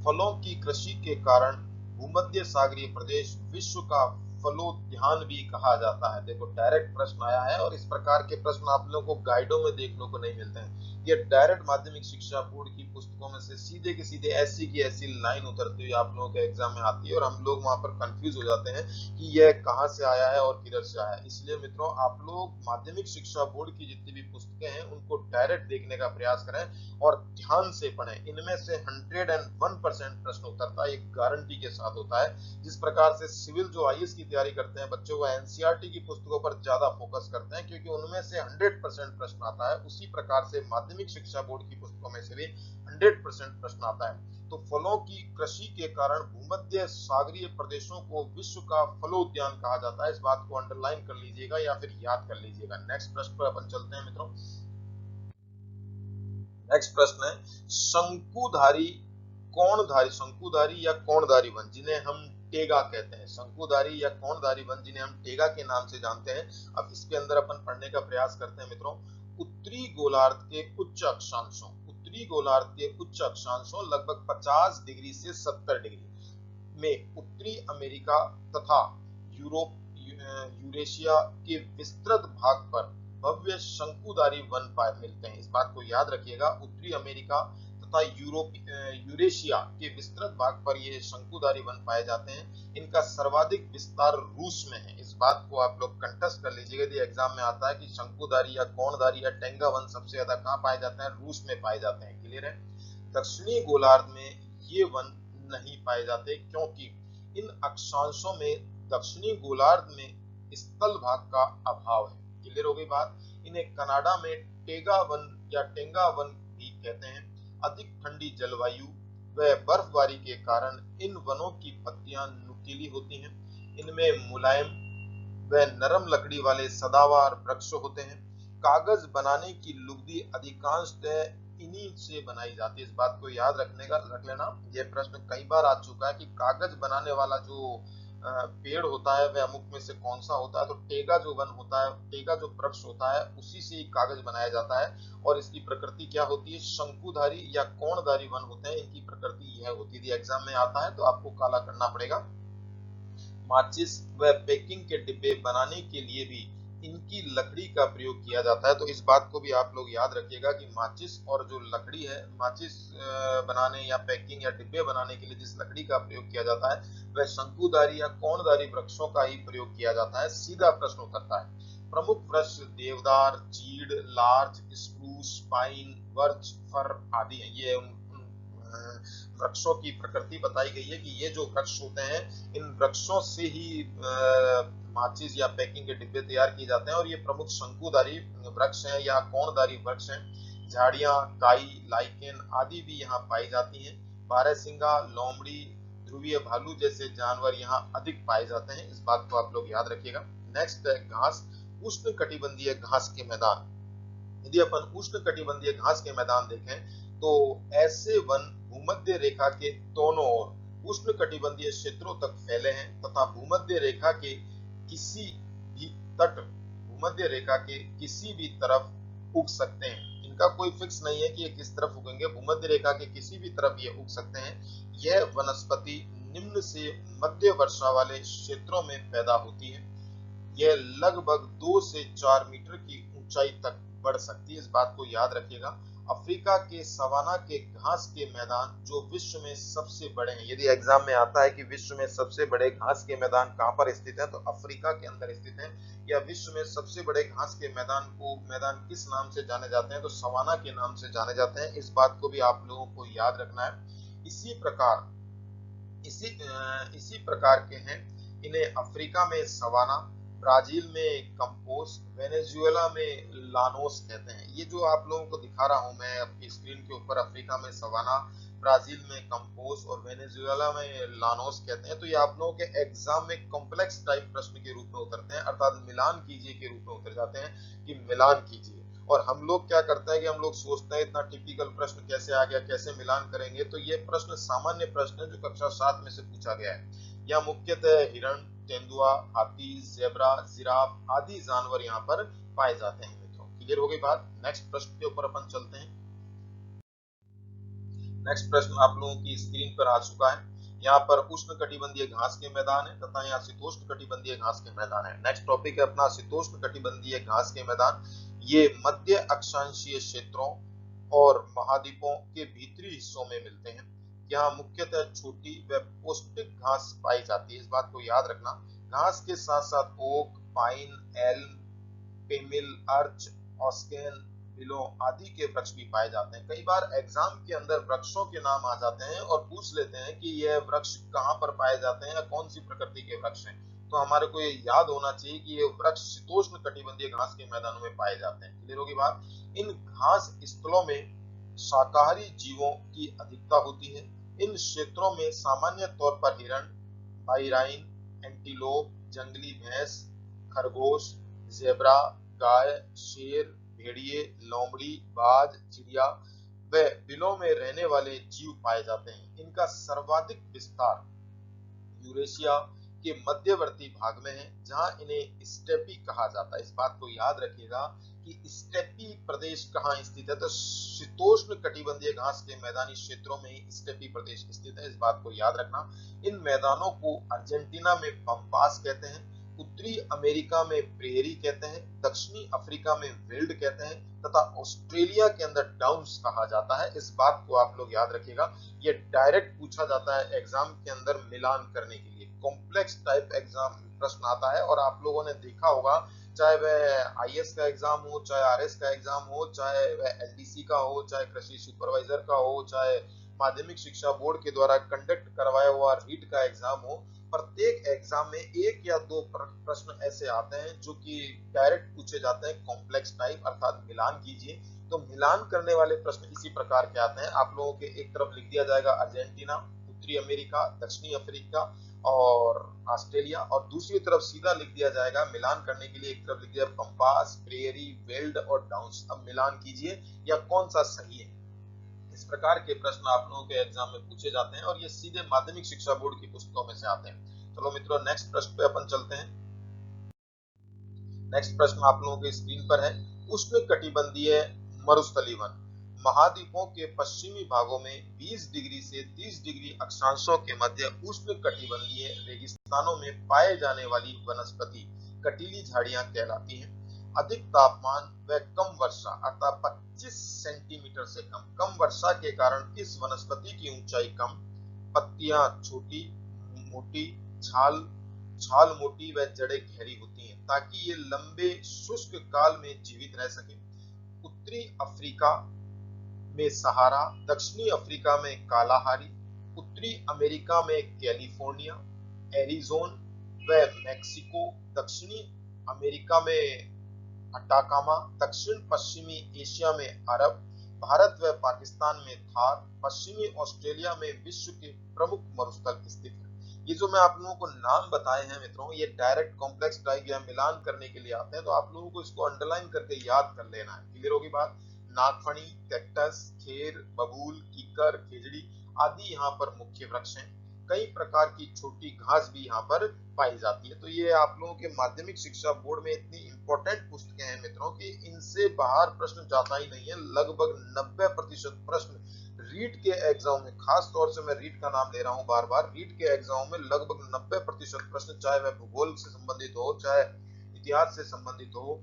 फलों की कृषि के कारण भूमध्य सागरीय प्रदेश विश्व का फलोद्यान भी कहा जाता है। देखो, डायरेक्ट प्रश्न आया है और इस प्रकार के प्रश्न आप लोगों को गाइडों में देखने को नहीं मिलते हैं। ये डायरेक्ट माध्यमिक शिक्षा बोर्ड की पुस्तकों में से सीधे के सीधे ऐसी की ऐसी लाइन उतरती हुई आप लोगों के एग्जाम में आती है और हम लोग वहां पर कंफ्यूज हो जाते हैं कि यह कहां से आया है और किधर से आया है। इसलिए मित्रों, आप लोग माध्यमिक शिक्षा बोर्ड की जितनी भी पुस्तकें हैं उनको डायरेक्ट देखने का प्रयास करें और ध्यान से पढ़ें। इनमें से 101% प्रश्न उतरता है, एक गारंटी के साथ होता है। जिस प्रकार से सिविल जो आईएएस की तैयारी करते हैं बच्चों, वो एनसीईआरटी की पुस्तकों पर ज्यादा फोकस करते हैं क्योंकि उनमें से 100% प्रश्न आता है। उसी प्रकार से माध्यमिक शिक्षा बोर्ड की पुस्तकों में से भी 100% प्रश्न आता है। तो फलों की कृषि के कारण भूमध्य सागरीय प्रदेशों को विश्व का फलोद्यान कहा जाता है। इस बात को अंडरलाइन कर लीजिएगा या फिर याद कर लीजिएगा। नेक्स्ट प्रश्न पर अपन चलते हैं मित्रों। नेक्स्ट प्रश्न है शंकुधारी या कोणधारी वन, जिन्हें हम टेगा कहते हैं। शंकुधारी या कोणधारी वन जिन्हें हम टेगा के नाम से जानते हैं। अब इसके अंदर अपन पढ़ने का प्रयास करते हैं मित्रों। उत्तरी गोलार्ध के उच्च अक्षांशों लगभग 50 डिग्री से 70 डिग्री में उत्तरी अमेरिका तथा यूरेशिया के विस्तृत भाग पर भव्य शंकुधारी वन मिलते हैं। इस बात को याद रखिएगा। उत्तरी अमेरिका तथा यूरेशिया के विस्तृत भाग पर ये शंकुधारी वन पाए जाते हैं। इनका सर्वाधिक विस्तार रूस में है। इस बात को आप लोग कंटेस्ट कर लीजिएगा। यदि एग्जाम में आता है कि शंकुधारी या कोणधारी या टेंगा वन सबसे ज्यादा कहाँ पाए जाते हैं? रूस में पाए जाते हैं। क्लियर है? दक्षिणी गोलार्ध में ये वन नहीं पाए जाते क्योंकि इन अक्षांशों में दक्षिणी गोलार्ध में स्थल भाग का अभाव है। क्लियर हो गई बात? इन्हें कनाडा में टेगा वन या टेंगा वन भी कहते हैं। अधिक ठंडी जलवायु व बर्फबारी के कारण इन वनों की पत्तियां नुकीली होती हैं। इनमें मुलायम व नरम लकड़ी वाले सदाबहार वृक्ष होते हैं। कागज बनाने की लुगदी अधिकांशतः इन्हीं से बनाई जाती है। इस बात को याद रख लेना। यह प्रश्न कई बार आ चुका है कि कागज बनाने वाला जो पेड़ होता है वह अमुक में से कौन सा होता है। तो टेगा जो वन होता है, टेगा जो वृक्ष होता है, उसी से कागज बनाया जाता है। और इसकी प्रकृति क्या होती है? शंकुधारी या कोणधारी वन होते हैं। इनकी प्रकृति यह होती है। एग्जाम में आता है तो आपको काला करना पड़ेगा। माचिस व पैकिंग के डिब्बे बनाने के लिए भी इनकी लकड़ी का प्रयोग किया जाता है। तो इस बात को भी आप लोग याद रखिएगा कि माचिस और जो लकड़ी है, माचिस बनाने या पैकिंग या डिब्बे बनाने के लिए जिस लकड़ी का प्रयोग किया जाता है वह शंकुधारी या कोणधारी वृक्षों का ही प्रयोग किया जाता है। सीधा प्रश्न उतरता है। प्रमुख वृक्ष देवदार, चीड़, लार्च, स्प्रूस, पाइन, बर्च, फर आदि हैं। ये वृक्षों की प्रकृति बताई गई है कि ये जो वृक्ष होते हैं, इन वृक्षों से ही माचिस या पैकिंग के डिब्बे तैयार किए जाते हैं। और ये प्रमुख शंकुधारी वृक्ष हैं या कोणधारी वृक्ष हैं। झाड़ियां, काई, लाइकेन आदि भी यहाँ पाई जाती हैं। बारहसिंगा, लोमड़ी, ध्रुवीय भालू जैसे जानवर यहाँ अधिक पाए जाते हैं। इस बात को आप लोग याद रखिएगा। नेक्स्ट है घास, उष्ण कटिबंधीय घास के मैदान। यदि अपन उष्ण कटिबंधीय घास के मैदान देखें तो ऐसे वन भूमध्य रेखा के दोनों ओर उष्ण कटिबंधीय क्षेत्रों तक फैले हैं तथा भूमध्य रेखा के किसी भी तरफ उग सकते हैं। इनका कोई फिक्स नहीं है कि ये किस तरफ उगेंगे। भूमध्य रेखा के किसी भी तरफ ये उग सकते हैं। यह वनस्पति निम्न से मध्य वर्षा वाले क्षेत्रों में पैदा होती है। यह लगभग 2 से 4 मीटर की ऊंचाई तक बढ़ सकती है। इस बात को याद रखिएगा। अफ्रीका के सवाना के घास के मैदान जो विश्व में सबसे बड़े हैं। यदि एग्जाम में आता है कि विश्व में सबसे बड़े घास के मैदान कहां पर स्थित है, तो अफ्रीका के अंदर स्थित है। या विश्व में सबसे बड़े घास के मैदान किस नाम से जाने जाते हैं, तो सवाना के नाम से जाने जाते हैं। इस बात को भी आप लोगों को याद रखना है। इसी प्रकार के हैं। इन्हें अफ्रीका में सवाना, ब्राजील में कंपोस, वेनेजुएला में लानोस कहते हैं। ये जो आप लोगों को दिखा रहा हूं मैं आपकी स्क्रीन के ऊपर, अफ्रीका में सवाना, ब्राजील में कंपोस और वेनेजुएला में लानोस कहते हैं। तो ये आप लोगों के एग्जाम में कॉम्प्लेक्स टाइप प्रश्न के रूप में उतरते हैं, अर्थात मिलान कीजिए के रूप में उतर जाते हैं कि मिलान कीजिए। और हम लोग क्या करते हैं कि हम लोग सोचते हैं इतना टिपिकल प्रश्न कैसे आ गया, कैसे मिलान करेंगे। तो ये प्रश्न सामान्य प्रश्न है जो कक्षा 7 में से पूछा गया है। यह मुख्यतः हिरण, तेंदुआ, हाथी, ज़ेब्रा, जिराफ आदि जानवर यहाँ पर पाए जाते हैं। मित्रों, क्लियर हो गई बात। नेक्स्ट प्रश्न के ऊपर अपन चलते हैं। नेक्स्ट प्रश्न आप लोगों की स्क्रीन पर आ चुका है। यहाँ पर उष्ण कटिबंधीय घास के मैदान है तथा यहाँ शीतोष्ण कटिबंधीय घास के मैदान है। नेक्स्ट टॉपिक है अपना शीतोष्ण कटिबंधीय घास के मैदान। ये मध्य अक्षांशीय क्षेत्रों और महाद्वीपों के भीतरी हिस्सों में मिलते हैं। यहाँ मुख्यतः छोटी व पौष्टिक घास पाई जाती है। इस बात को याद रखना। घास के साथ साथ ओक, पाइन, एल्म, पेमिल, अर्च, ऑस्केन, बिलो आदि के वृक्ष भी पाए जाते हैं। कई बार एग्जाम के अंदर वृक्षों के नाम आ जाते हैं और पूछ लेते हैं कि यह वृक्ष कहाँ पर पाए जाते हैं या कौन सी प्रकृति के वृक्ष हैं। तो हमारे को ये याद होना चाहिए कि ये वृक्ष शीतोष्ण कटिबंधीय घास के मैदानों में पाए जाते हैं। क्लियर होगी बात। इन घास स्थलों में शाकाहारी जीवों की अधिकता होती है। इन क्षेत्रों में सामान्य तौर पर हिरण, बाइराइन, एंटीलोप, जंगली भैंस, खरगोश, ज़ेब्रा, गाय, शेर, भेड़िए, लोमड़ी, बाज, चिड़िया व बिलों में रहने वाले जीव पाए जाते हैं। इनका सर्वाधिक विस्तार यूरेशिया के मध्यवर्ती भाग में है, जहां इन्हें स्टेपी कहा जाता है। इस बात को याद रखिएगा कि स्टेपी प्रदेश कहाँ स्थित है, तो शीतोष्ण कटिबंधीय घास के मैदानी क्षेत्रों में ही स्टेपी प्रदेश स्थित है। इस बात को याद रखना। इन मैदानों को अर्जेंटीना में पम्पास कहते हैं, उत्तरी अमेरिका में प्रेरी कहते हैं, दक्षिणी अफ्रीका में विल्ड कहते हैं तथा ऑस्ट्रेलिया के अंदर डाउन्स कहा जाता है। इस बात को आप लोग याद रखिएगा। ये डायरेक्ट पूछा जाता है एग्जाम के अंदर मिलान करने के लिए। कॉम्प्लेक्स टाइप एग्जाम प्रश्न आता है और आप लोगों ने देखा होगा, चाहे वह आईएएस का एग्जाम हो, चाहे आरएस का एग्जाम हो, चाहे वह एलडीसी का हो, चाहे कृषि सुपरवाइजर का हो, चाहे माध्यमिक शिक्षा बोर्ड के द्वारा कंडक्ट करवाया हुआ रीट का एग्जाम हो, प्रत्येक एग्जाम में एक या दो प्रश्न ऐसे आते हैं जो कि डायरेक्ट पूछे जाते हैं कॉम्प्लेक्स टाइप, अर्थात मिलान कीजिए। तो मिलान करने वाले प्रश्न इसी प्रकार के आते हैं। आप लोगों के एक तरफ लिख दिया जाएगा अर्जेंटीना, उत्तरी अमेरिका, दक्षिणी अफ्रीका और ऑस्ट्रेलिया, और दूसरी तरफ सीधा लिख दिया जाएगा मिलान करने के लिए, एक तरफ लिख दिया पंपास, प्रेयरी, वेल्ड और डाउन्स। अब मिलान कीजिए या कौन सा सही है। इस प्रकार के प्रश्न आप लोगों के एग्जाम में पूछे जाते हैं और ये सीधे माध्यमिक शिक्षा बोर्ड की पुस्तकों में से आते हैं। चलो मित्रों, नेक्स्ट प्रश्न पे अपन चलते हैं। नेक्स्ट प्रश्न आप लोगों के स्क्रीन पर है। उष्णकटिबंधीय मरुस्थलीवन महाद्वीपों के पश्चिमी भागों में 20 डिग्री से 30 डिग्री अक्षांशों के मध्य उष्णकटिबंधीय रेगिस्तानों में पाए जाने वाली वनस्पति कटीली झाड़ियां कहलाती हैं। अधिक तापमान व कम वर्षा अर्थात 25 सेंटीमीटर से कम वर्षा के कारण इस वनस्पति की ऊंचाई कम, पत्तियां छोटी मोटी, छाल मोटी व जड़ें गहरी होती हैं ताकि ये लंबे शुष्क काल में जीवित रह सके। उत्तरी अफ्रीका में सहारा, दक्षिणी अफ्रीका में कालाहारी, उत्तरी अमेरिका में कैलिफोर्निया, एरिजोन व मैक्सिको, दक्षिणी अमेरिका में अटाकामा, दक्षिण पश्चिमी एशिया में अरब, भारत व पाकिस्तान में थार, पश्चिमी ऑस्ट्रेलिया में विश्व के प्रमुख मरुस्थल स्थित है। ये जो मैं आप लोगों को नाम बताए हैं मित्रों, ये डायरेक्ट कॉम्प्लेक्स टाइप या मिलान करने के लिए आते हैं, तो आप लोगों को इसको अंडरलाइन करके याद कर लेना है। क्लियर होगी बात। नागफनी, कैक्टस, खेर, बबूल, कीकर, खेजड़ी आदि यहाँ पर मुख्य वृक्ष हैं। कई प्रकार की छोटी घास भी यहाँ पर पाई जाती है। तो ये आप लोगों के माध्यमिक शिक्षा बोर्ड में इतनी इंपॉर्टेंट पुस्तकें हैं मित्रों कि इनसे बाहर प्रश्न जाता ही नहीं है। लगभग 90% प्रश्न रीट के एग्जाम में, खास तौर से मैं रीट का नाम ले रहा हूँ बार बार, रीट के एग्जाम में लगभग 90% प्रश्न, चाहे वह भूगोल से संबंधित हो, चाहे इतिहास से संबंधित हो,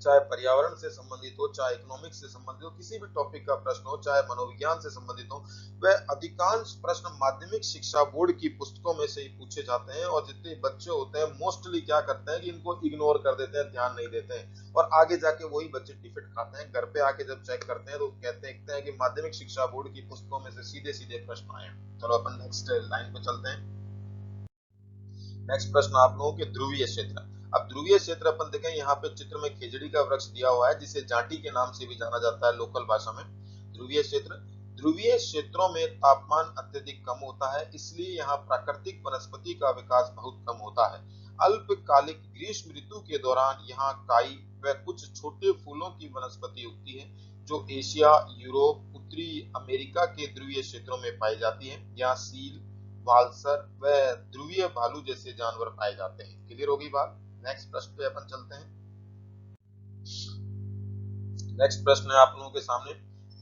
चाहे पर्यावरण से संबंधित हो, चाहे इकोनॉमिक्स से संबंधित हो, किसी भी टॉपिक का प्रश्न हो, चाहे मनोविज्ञान से संबंधित हो, वह अधिकांश प्रश्न माध्यमिक शिक्षा बोर्ड की पुस्तकों में से ही पूछे जाते हैं। और जितने बच्चे होते हैं मोस्टली क्या करते हैं कि इनको इग्नोर कर देते हैं, ध्यान नहीं देते हैं, और आगे जाके वही बच्चे डिफिट खाते हैं। घर पे आके जब चेक करते हैं तो कहते हैं कि माध्यमिक शिक्षा बोर्ड की पुस्तकों में से सीधे सीधे प्रश्न आए। चलो अपन नेक्स्ट लाइन पे चलते हैं। नेक्स्ट प्रश्न आप लोगों के ध्रुवीय क्षेत्र। अब ध्रुवीय क्षेत्र अपन देखें, यहाँ पे चित्र में खेजड़ी का वृक्ष दिया हुआ है जिसे जांटी के नाम से भी जाना जाता है लोकल भाषा में। ध्रुवीय क्षेत्र, ध्रुवीय क्षेत्रों में तापमान अत्यधिक कम होता है, इसलिए यहाँ प्राकृतिक वनस्पति का विकास बहुत कम होता है। अल्पकालिक ग्रीष्म ऋतु के दौरान यहाँ काई व कुछ छोटे फूलों की वनस्पति उगती है जो एशिया, यूरोप, उत्तरी अमेरिका के ध्रुवीय क्षेत्रों में पाई जाती है। यहाँ सील, वालसर व ध्रुवीय भालू जैसे जानवर पाए जाते हैं। क्लियर होगी बात। नेक्स्ट प्रश्न पे अपन चलते हैं। नेक्स्ट प्रश्न है आप लोगों के सामने,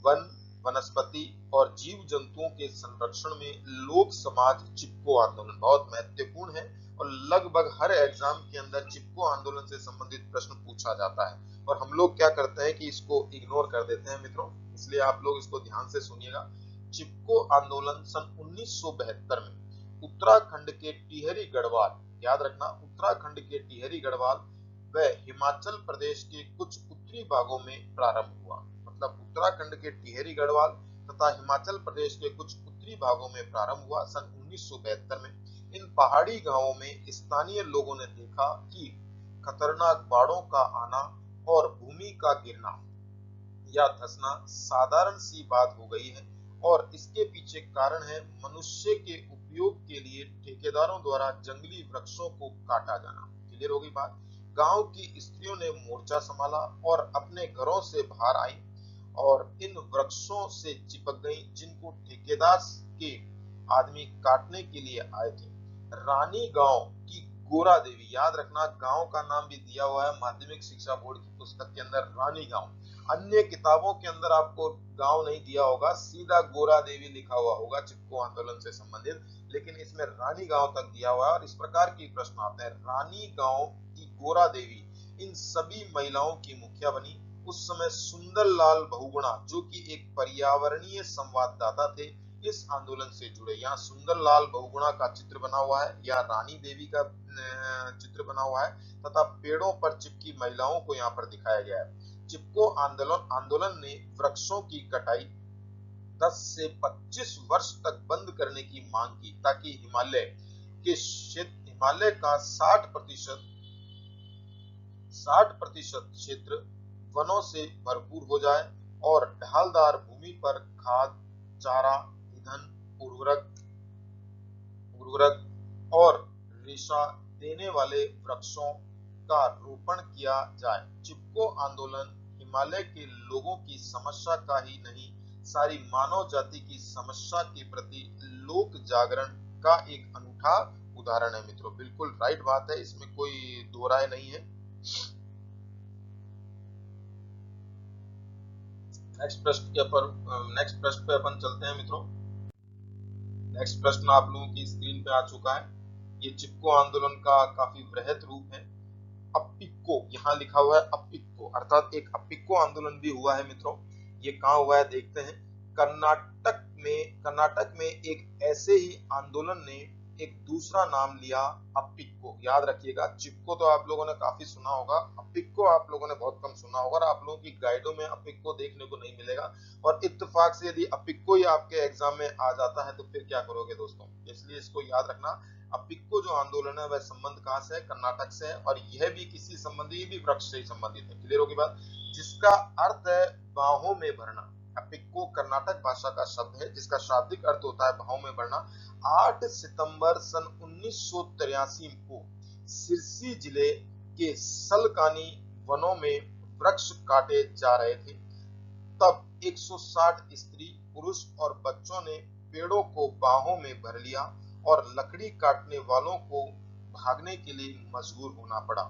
वन, वनस्पति और जीव जंतुओं के संरक्षण में लोक समाज चिपको आंदोलन बहुत महत्वपूर्ण है और लगभग हर एग्जाम के अंदर चिपको आंदोलन से संबंधित प्रश्न पूछा जाता है। और हम लोग क्या करते हैं कि इसको इग्नोर कर देते हैं मित्रों, इसलिए आप लोग इसको ध्यान से सुनिएगा। चिपको आंदोलन सन 1972 में उत्तराखंड के टिहरी गढ़वाल, याद रखना, उत्तराखंड के टिहरी गढ़वाल व हिमाचल प्रदेश के कुछ उत्तरी भागों में प्रारंभ हुआ। मतलब उत्तराखंड के टिहरी गढ़वाल तथा हिमाचल प्रदेश के कुछ उत्तरी भागों में प्रारंभ हुआ सन 1972 में। इन पहाड़ी गांवों में स्थानीय लोगों ने देखा कि खतरनाक बाढ़ों का आना और भूमि का गिरना या धंसना साधारण सी बात हो गई है और इसके पीछे कारण है मनुष्य के उपयोग के लिए ठेकेदारों द्वारा जंगली वृक्षों को काटा जाना। क्लियर होगी बात। गांव की स्त्रियों ने मोर्चा संभाला और अपने घरों से बाहर आई और इन वृक्षों से चिपक गई जिनको ठेकेदार के आदमी काटने के लिए आए थे। रानी गांव की गोरा देवी, याद रखना गांव का नाम भी दिया हुआ है माध्यमिक शिक्षा बोर्ड की पुस्तक के अंदर, रानी गांव। अन्य किताबों के अंदर आपको गांव नहीं दिया होगा, सीधा गोरा देवी लिखा हुआ होगा चिपको आंदोलन से संबंधित, लेकिन इसमें रानी गांव तक दिया हुआ है और इस प्रकार की प्रश्न आते हैं। रानी गांव की गोरा देवी इन सभी महिलाओं की मुखिया बनी। उस समय सुंदरलाल बहुगुणा जो कि एक पर्यावरणीय संवाददाता थे इस आंदोलन से जुड़े। यहाँ सुंदरलाल बहुगुणा का चित्र बना हुआ है, या रानी देवी का चित्र बना हुआ है तथा पेड़ों पर चिपकी महिलाओं को यहाँ पर दिखाया गया है। चिपको आंदोलन ने वृक्षों की कटाई, 10 से 25 वर्ष तक बंद करने की मांग की, ताकि हिमालय का 60% क्षेत्र वनों से भरपूर हो जाए और ढालदार भूमि पर खाद, चारा, ईंधन, उर्वरक और रेशा देने वाले वृक्षों का रोपण किया जाए। चिपको आंदोलन हिमालय के लोगों की समस्या का ही नहीं, सारी मानव जाति की समस्या के प्रति लोक जागरण का एक अनूठा उदाहरण है मित्रों। बिल्कुल राइट बात है, इसमें कोई दो राय नहीं है। नेक्स्ट प्रश्न पे अपन चलते हैं मित्रों। नेक्स्ट प्रश्न आप लोगों की स्क्रीन पे आ चुका है। ये चिपको आंदोलन का काफी वृहद रूप है। अप्पिको, यहाँ लिखा हुआ है अप्पिको, अर्थात एक अप्पिको आंदोलन भी हुआ है मित्रों। ये कहाँ हुआ है देखते हैं। कर्नाटक में एक ऐसे ही आंदोलन ने एक दूसरा नाम लिया, अप्पिको। याद रखिएगा, चिपको तो आप लोगों ने काफी सुना होगा, अप्पिको आप लोगों ने बहुत कम सुना होगा और आप लोगों की गाइडों में अप्पिको देखने को नहीं मिलेगा। और इत्तेफाक से यदि अप्पिको ही आपके एग्जाम में आ जाता है तो फिर क्या करोगे दोस्तों। इसलिए इसको याद रखना। अप्पिको जो आंदोलन है वह संबंध कहां से है, कर्नाटक से है, और यह भी किसी संबंधी भी वृक्ष से ही संबंधित है। क्लियर होगी बात, जिसका अर्थ है बाहों में भरना। अप्पिको कर्नाटक भाषा का शब्द है जिसका शाब्दिक अर्थ होता है बाहों में भरना। 8 सितंबर सन 1983 को सिरसी जिले के सलकानी वनों में वृक्ष काटे जा रहे थे। तब 160 स्त्री, पुरुष और बच्चों ने पेड़ों को बाहों में भर लिया और लकड़ी काटने वालों को भागने के लिए मजबूर होना पड़ा।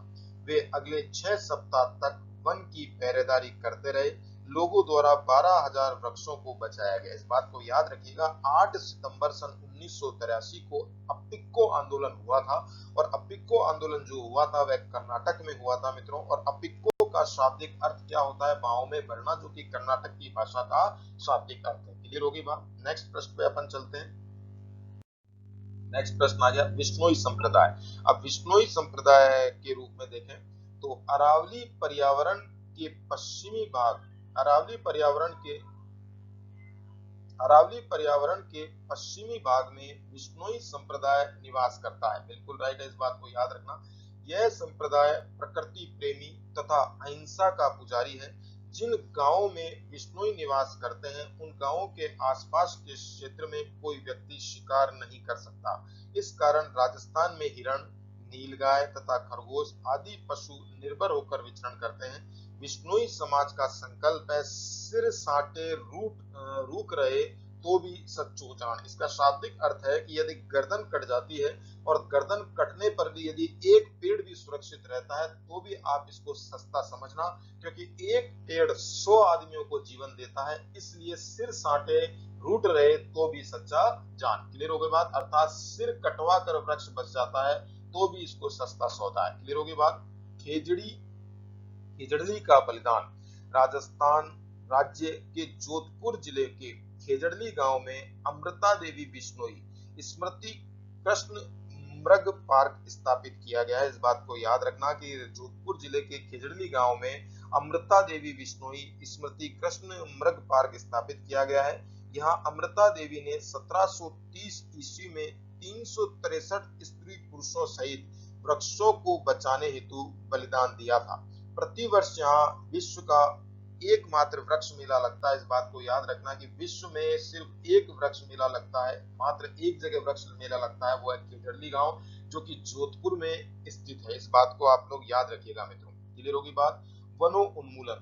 वे अगले 6 सप्ताह तक वन की पहरेदारी करते रहे। लोगों द्वारा 12,000 वृक्षों को बचाया गया। इस बात को याद रखिएगा। 8 सितंबर सन 1983 को अप्पिको आंदोलन हुआ था और अप्पिको आंदोलन जो हुआ था वह कर्नाटक में हुआ था मित्रों। और अप्पिको का शाब्दिक अर्थ क्या होता है, बाहों में भरना, जो कि कर्नाटक की भाषा का शाब्दिक अर्थ है। क्लियर होगी बात। नेक्स्ट प्रश्न पे अपन चलते हैं। नेक्स्ट प्रश्न आ गया विश्नोई संप्रदाय। अब विश्नोई संप्रदाय के रूप में देखें तो अरावली पर्यावरण के पश्चिमी भाग में विश्नोई संप्रदाय निवास करता है। बिल्कुल राइट है, इस बात को याद रखना। यह संप्रदाय प्रकृति प्रेमी तथा अहिंसा का पुजारी है। जिन गांवों में विश्नोई निवास करते हैं उन गांवों के आसपास के क्षेत्र में कोई व्यक्ति शिकार नहीं कर सकता। इस कारण राजस्थान में हिरण, नीलगाय तथा खरगोश आदि पशु निर्भर होकर विचरण करते हैं। विश्नोई समाज का संकल्प है सिर साटे रूक रहे तो भी सच्चो जान। इसका शाब्दिक अर्थ है कि यदि गर्दन कट जाती है और गर्दन कटने पर भी यदि एक पेड़ भी सुरक्षित रहता है तो भी आप इसको सस्ता समझना, क्योंकि एक पेड़ 100 आदमियों को जीवन देता है। इसलिए सिर साटे रूट रहे तो भी सच्चा जान। क्लियर हो गई बात, अर्थात सिर कटवा कर वृक्ष बच जाता है तो भी इसको सस्ता सौदा है। क्लियर होगी बात। खेजड़ली का बलिदान। राजस्थान राज्य के जोधपुर जिले के खेजड़ली गांव में अमृता देवी बिश्नोई स्मृति कृष्ण मृग पार्क स्थापित किया गया है। इस बात को याद रखना कि जोधपुर जिले के खेजड़ली गांव में अमृता देवी बिश्नोई स्मृति कृष्ण मृग पार्क स्थापित किया गया है। यहाँ अमृता देवी ने 1730 ईस्वी में 363 स्त्री पुरुषों सहित वृक्षों को बचाने हेतु बलिदान दिया था। प्रतिवर्ष यहाँ विश्व का एकमात्र वृक्ष मेला लगता है। इस बात को याद रखना कि विश्व में सिर्फ एक वृक्ष मेला लगता है, मात्र एक जगह वृक्ष मेला लगता है, वो है खेजड़ली गांव जो कि जोधपुर में स्थित है। इस बात को आप लोग याद रखिएगा मित्रों। क्लियर होगी बात। वनो उन्मूलन।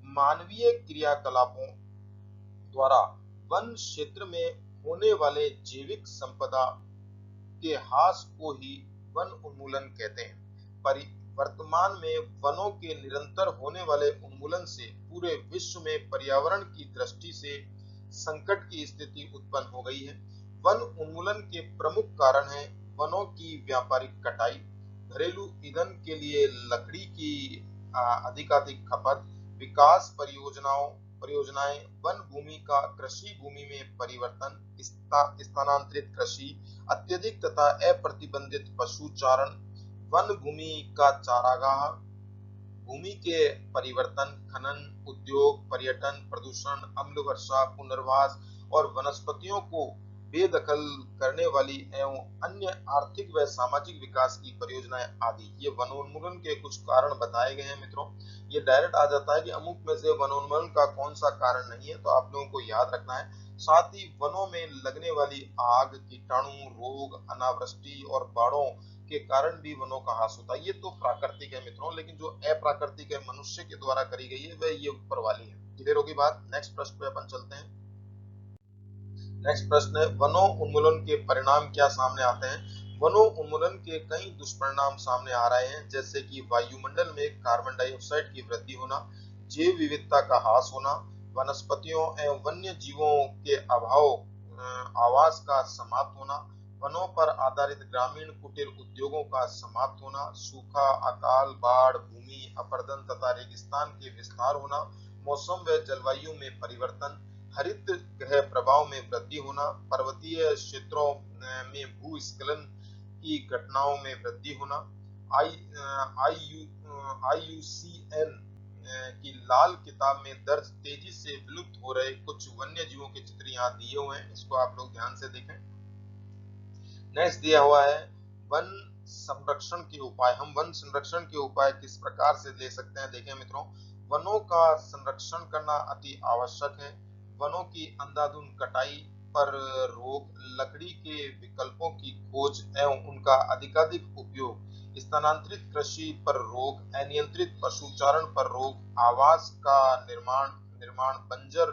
मानवीय क्रियाकलापों द्वारा वन क्षेत्र में होने वाले जैविक संपदा के ह्रास को ही वन उन्मूलन कहते हैं। वर्तमान में वनों के निरंतर होने वाले उन्मूलन से पूरे विश्व में पर्यावरण की दृष्टि से संकट की स्थिति उत्पन्न हो गई है। वन उन्मूलन के प्रमुख कारण हैं वनों की व्यापारिक कटाई, घरेलू ईंधन के लिए लकड़ी की अधिकाधिक खपत, विकास परियोजनाएं, वन भूमि का कृषि भूमि में परिवर्तन, स्थानांतरित कृषि, अत्यधिक तथा अप्रतिबंधित पशुचारण, वन भूमि का चारागाह, भूमि के परिवर्तन, खनन, उद्योग, पर्यटन, प्रदूषण, अम्ल वर्षा, पुनर्वास और वनस्पतियों को बेदखल करने वाली एवं अन्य आर्थिक व सामाजिक विकास की परियोजनाएं आदि। ये वनोन्मूलन के कुछ कारण बताए गए हैं मित्रों। ये डायरेक्ट आ जाता है कि अमुक में से वनोन्मूलन का कौन सा कारण नहीं है, तो आप लोगों को याद रखना है। साथ ही वनों में लगने वाली आग, कीटाणु, रोग, अनावृष्टि और बाढ़ों के कारण भी वनों का ह्रास होता है। ये तो प्राकृतिक है मित्रों, लेकिन जो अप्राकृतिक है, मनुष्य के द्वारा करी गई है, वह ये ऊपर वाली है। क्लियर होगी बात। नेक्स्ट प्रश्न पे अपन चलते हैं। नेक्स्ट प्रश्न है, वनों उन्मूलन के परिणाम क्या सामने आते हैं। वनों उन्मूलन के कई दुष्परिणाम सामने आ रहे हैं, जैसे कि वायुमंडल में कार्बन डाइऑक्साइड की वृद्धि होना, जैव विविधता का ह्रास होना, वनस्पतियों एवं वन्य जीवों के अभाव, आवास का समाप्त होना, वनों पर आधारित ग्रामीण कुटीर उद्योगों का समाप्त होना, सूखा, अकाल, बाढ़, भूमि अपरदन तथा रेगिस्तान के विस्तार होना, मौसम व जलवायु में परिवर्तन, हरित गृह प्रभाव में वृद्धि होना, पर्वतीय क्षेत्रों में भूस्खलन की घटनाओं में वृद्धि होना, IUCN की लाल किताब में दर्ज तेजी से विलुप्त हो रहे कुछ वन्य जीवों के चित्र यहाँ दिए हुए हैं, इसको आप लोग ध्यान से देखें। नेक्स्ट दिया हुआ है वन संरक्षण के उपाय। हम वन संरक्षण के उपाय किस प्रकार से ले सकते हैं, देखें मित्रों। वनों का संरक्षण करना अति आवश्यक है। वनों की अंधाधुंध कटाई पर रोक, लकड़ी के विकल्पों की खोज एवं उनका अधिकाधिक उपयोग, स्थानांतरित कृषि पर रोक, अनियंत्रित पशुचारण पर रोक, आवास का निर्माण बंजर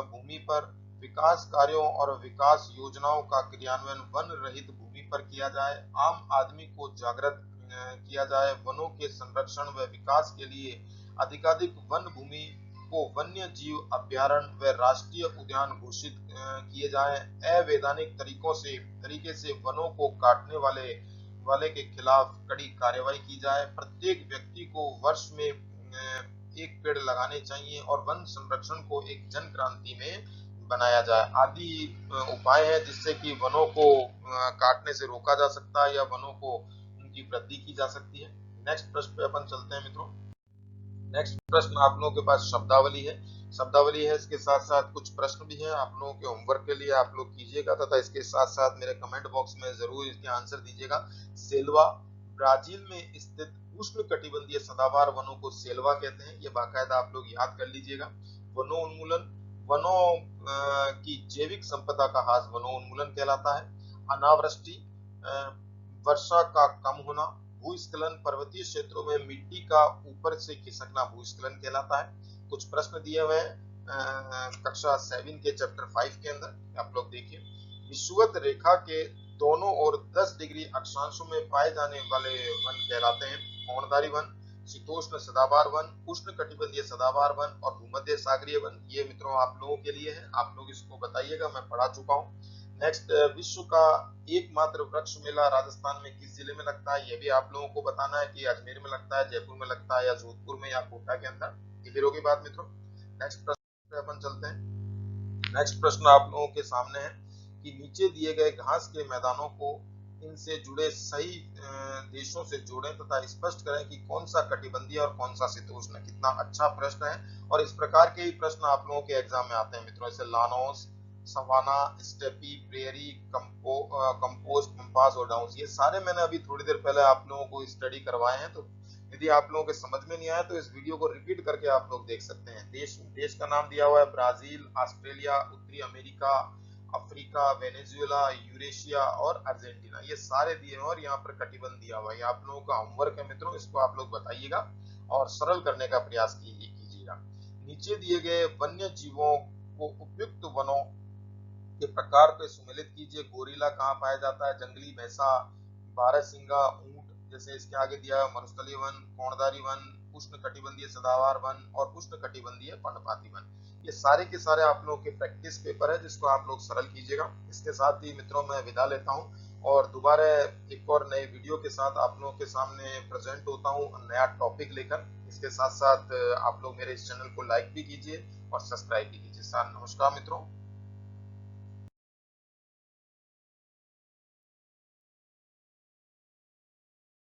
भूमि पर, विकास कार्यों और विकास योजनाओं का क्रियान्वयन वन रहित भूमि पर किया जाए, आम आदमी को जागृत किया जाए, वनों के संरक्षण व विकास के लिए अधिकाधिक वन भूमि को वन्य जीव अभ्यारण्य व राष्ट्रीय उद्यान घोषित किए जाएं, अवैधानिक तरीके से वनों को काटने वाले के खिलाफ कड़ी कार्रवाई की जाए, प्रत्येक व्यक्ति को वर्ष में एक पेड़ लगाने चाहिए और वन संरक्षण को एक जन क्रांति में बनाया जाए आदि उपाय है, जिससे कि वनों को काटने से रोका जा सकता है या वनों को उनकी वृद्धि की जा सकती है। नेक्स्ट प्रश्न पे अपन चलते हैं मित्रों। नेक्स्ट प्रश्न आप लोगों के पास शब्दावली है। इसके साथ साथ कुछ प्रश्न भी हैं आप लोगों के होमवर्क के लिए, आप लोग कीजिएगा तथा इसके साथ साथ मेरे कमेंट बॉक्स में जरूर इसके आंसर दीजिएगा। सेल्वा, ब्राजील में स्थित उष्ण कटिबंधीय सदाबहार वनों को सेल्वा कहते हैं, ये बाकायदा आप लोग याद कर लीजिएगा। वनों उन्मूलन, वनों की जैविक संपदा का ह्रास वनों उन्मूलन कहलाता है। अनावृष्टि, वर्षा का कम होना। भूस्खलन, पर्वतीय क्षेत्रों में मिट्टी का ऊपर से खिसकना भूस्खलन कहलाता है। कुछ प्रश्न दिए हुए हैं कक्षा 7 के चैप्टर 5 के अंदर, आप लोग देखिए। विषुवत रेखा के दोनों ओर 10 डिग्री अक्षांशों में पाए जाने वाले वन कहलाते हैं कोणधारी वन, शीतोष्ण सदाबहार वन, उष्ण कटिबंधीय सदाबहार वन और भूमध्य सागरीय वन। ये मित्रों आप लोगों के लिए है, आप लोग इसको बताइएगा, मैं पढ़ा चुका हूँ। नेक्स्ट, विश्व का एकमात्र वृक्ष मेला राजस्थान में किस जिले में लगता है, ये भी आप लोगों को बताना है कि अजमेर में लगता है, जयपुर में लगता है या जोधपुर में या कोटा के अंदर। क्लियर होगी बात मित्रों। नेक्स्ट प्रश्न पे अपन चलते हैं। नेक्स्ट प्रश्न आप लोगों के सामने है कि नीचे दिए गए घास के मैदानों को इनसे जुड़े सही देशों से जोड़ें तथा स्पष्ट करें कि कौन सा कटिबंधीय और कौन सा शीतोष्ण। कितना अच्छा प्रश्न है और इस प्रकार के ही प्रश्न आप लोगों के एग्जाम में आते हैं मित्रों। जैसे llanos, savanna, steppe, prairie, campos, pampas और डाउन्स, ये सारे मैंने अभी थोड़ी देर पहले आप लोगों को स्टडी करवाए हैं। तो यदि आप लोगों के समझ में नहीं आया तो इस वीडियो को रिपीट करके आप लोग देख सकते हैं। देश का नाम दिया हुआ है ब्राजील, ऑस्ट्रेलिया, उत्तरी अमेरिका, अफ्रीका, वेनेजुएला, यूरेशिया और अर्जेंटीना, ये सारे दिए हैं और यहाँ पर कटिबंध दिया हुआ है। आप लोगों का होमवर्क है मित्रों, इसको आप लोग बताइएगा और सरल करने का प्रयास कीजिएगा। नीचे दिए गए वन्य जीवों को उपयुक्त वनों के प्रकार पे सुमेलित कीजिए। गोरिल्ला कहाँ पाया जाता है, जंगली भैंसा, बारहसिंगा ऊंट, जैसे इसके आगे दिया है मरुस्थलीय वन, कोणधारी वन, उष्ण कटिबंधीय सदाबहार वन और उष्ण कटिबंधीय पर्णपाती वन। ये सारे के सारे आप लोगों के प्रैक्टिस पेपर है, जिसको आप लोग सरल कीजिएगा। इसके साथ ही मित्रों मैं विदा लेता हूँ और दोबारा एक और नए वीडियो के साथ आप लोगों के सामने प्रेजेंट होता हूँ नया टॉपिक लेकर। इसके साथ साथ आप लोग मेरे इस चैनल को लाइक भी कीजिए और सब्सक्राइब भी कीजिए। नमस्कार मित्रों।